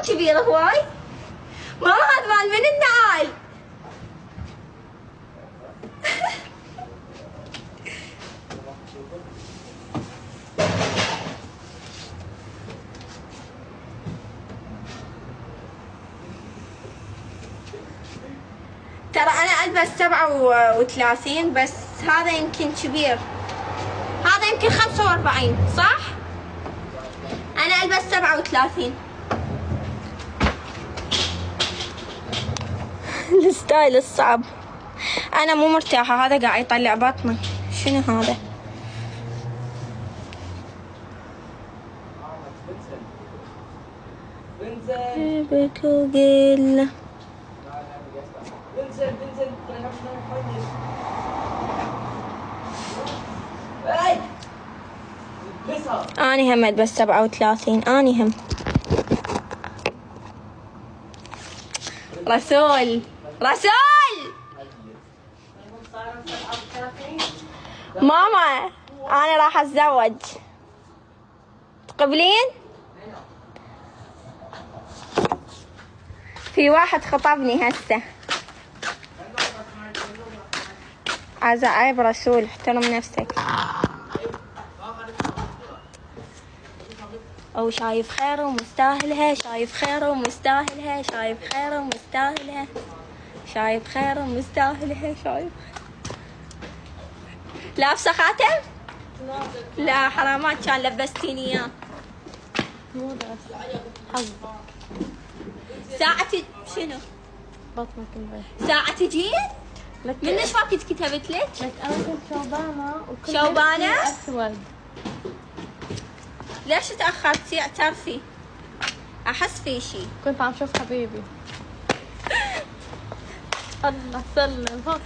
كبير هواي. ماما هذا مال من النعال. ترى أنا ألبس 37 بس هذا يمكن كبير. هذا يمكن 45 صح؟ أنا ألبس 37. الستايل الصعب. أنا مو مرتاحة. هذا قاعد يطلع بطني. شنو هذا؟ بك وقل. أني هم ألبس 37. أني هم. رسول ماما أنا راح أتزوج. تقبلين؟ في واحد خطبني هسه. عيب رسول، احترم نفسك. أو شايف خير ومستاهلها، شايف خير ومستاهلها، شايف خير ومستاهلها، شايف خير ومستاهلها، شايف. لابسة خاتم؟ لا حرامات كان لبستيني اياه. ساعة شنو؟ بطنك البيت. ساعة تجين؟ من ايش وقت كتبت لك؟ بس انا كنت شوبانة وكل شوبانة؟ اسود. ليش تأخرتي اعترفي؟ أحس في شي. كنت عم شوف حبيبي. الله سلم.